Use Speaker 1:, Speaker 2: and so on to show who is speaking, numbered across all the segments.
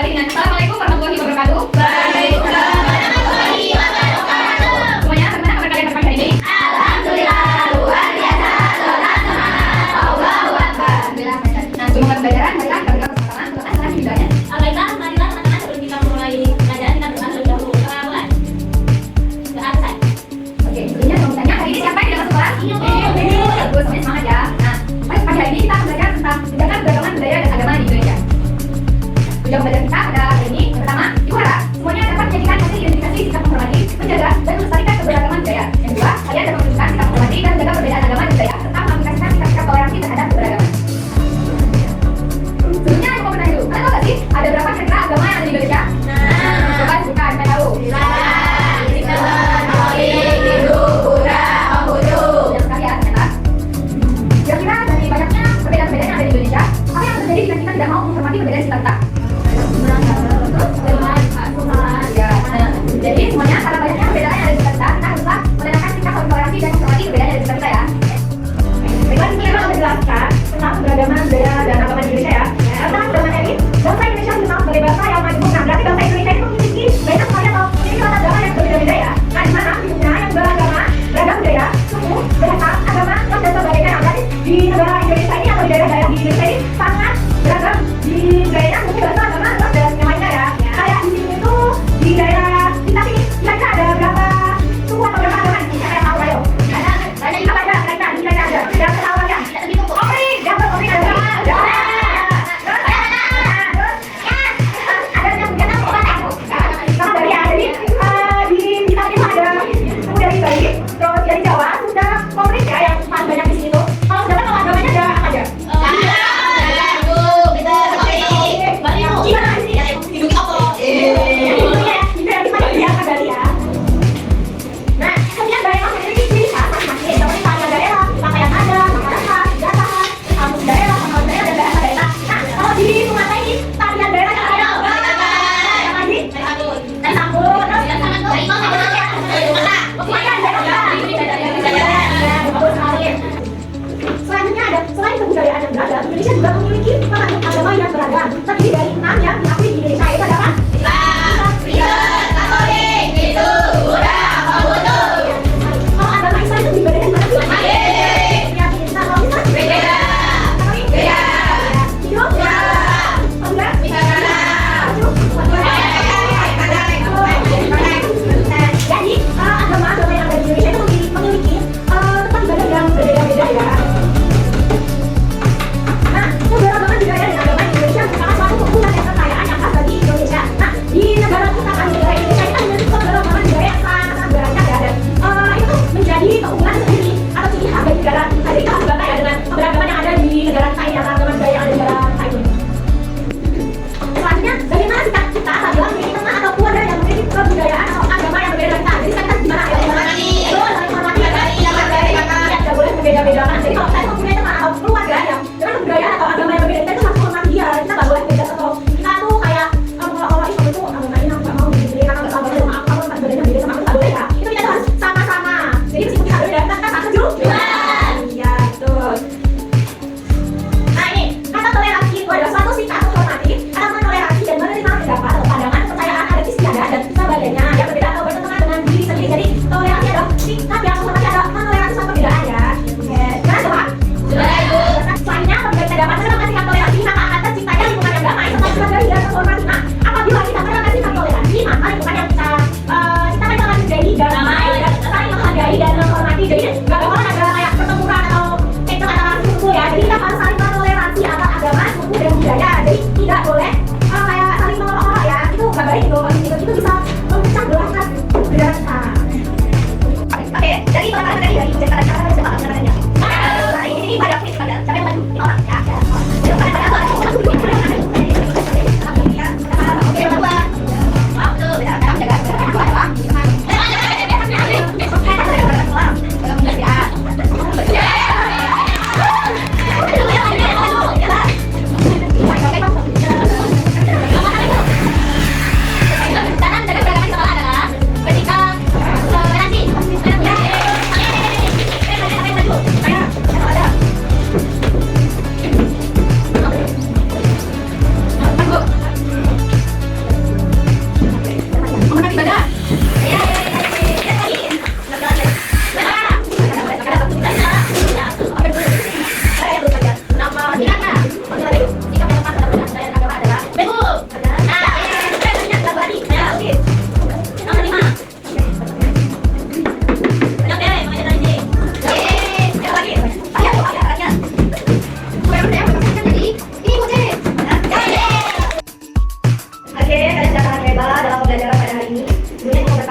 Speaker 1: awali dengan Assalamualaikum warahmatullahi wabarakatuh.
Speaker 2: Waalaikumsalam warahmatullahi wabarakatuh.
Speaker 1: Semuanya, bagaimana kabar kalian pagi hari ini?
Speaker 2: Alhamdulillah, luar biasa. Sholat semangat. Allahu Akbar.
Speaker 1: Alhamdulillah, sehat. Nah, sebelum mulai pembelajaran, marilah kita berdoa bersama. Silakan salam hidupnya.
Speaker 2: Baiklah, marilah teman-teman sebelum kita mulai pelajaran kita berdoa terlebih dahulu. Kita mulai. Doa selesai.
Speaker 1: Oke, sebelumnya saya mau tanya, hari ini siapa yang datang sekolah? Bagus, semuanya semangat ya. Nah, pagi hari ini kita akan belajar tentang menjaga keberagaman budaya dan agama di Indonesia. Tujuan belajar kita pada hari ini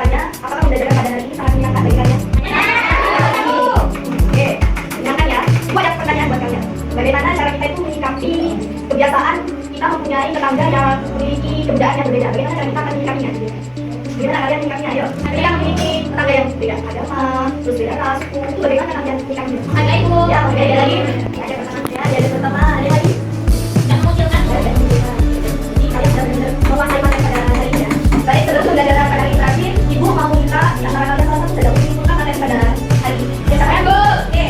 Speaker 1: bertanya, apakah pembelajaran pada hari ini sangat menyenangkan bagi kalian? Oke, menyenangkan ya. Ibu ada pertanyaan buat kalian. Bagaimana cara kita itu menyikapi kebiasaan kita mempunyai tetangga yang memiliki kebudayaan yang berbeda? Bagaimana cara kita akan menyikapinya? Gimana kalian menyikapinya? Ayo, kita memiliki tetangga yang beda agama, terus beda ras, suku, itu bagaimana kalian menyikapinya?
Speaker 2: Ada ibu.
Speaker 1: Ya, oke, ada lagi. Ada pertanyaan ya, ada pertama, ada lagi.
Speaker 2: Yang mengucilkan.
Speaker 1: Jadi kalian sudah benar-benar menguasai materi pada hari ini ya. Baik, sebelum pembelajaran pada hari terakhir, Ibu mau minta di antara kalian salah satu sudah menyimpulkan materi pada hari ini. Siapa yang Bu? Oke.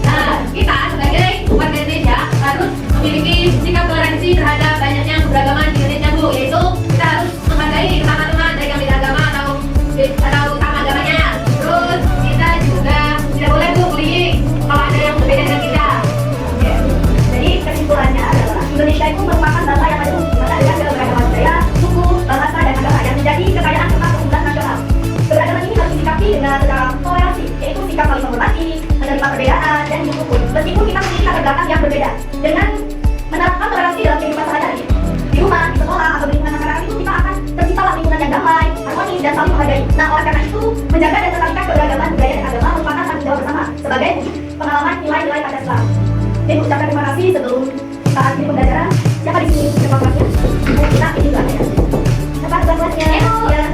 Speaker 3: Nah, kita sebagai umat Indonesia harus memiliki sikap toleransi terhadap banyaknya keberagaman di Indonesia, Bu. Yaitu kita harus menghargai teman-teman dari yang beda agama atau sama agamanya. Terus kita juga tidak boleh Bu bullying kalau ada yang berbeda dengan kita.
Speaker 1: Oke. Jadi kesimpulannya adalah Indonesia itu merupakan bangsa yang maju, di mana dengan keberagaman budaya, suku, bahasa dan agama yang menjadi kekayaan serta keunggulan nasional. Keberagaman ini harus disikapi dengan secara toleransi, yaitu sikap saling menghormati, menerima perbedaan dan hidup rukun. Meskipun kita memiliki latar belakang yang berbeda, dengan menerapkan toleransi dalam kehidupan sehari-hari, di rumah, di sekolah, atau di lingkungan masyarakat itu kita akan terciptalah lingkungan yang damai, harmonis dan saling menghargai. Nah, oleh karena itu, menjaga dan melestarikan keberagaman budaya dan agama merupakan tanggung jawab bersama sebagai wujud pengalaman nilai-nilai Pancasila. Jadi ucapkan terima kasih sebelum kita akhiri pembelajaran. Siapa di sini siapa kelasnya? Kita ini kelasnya. Siapa kelasnya? Ya.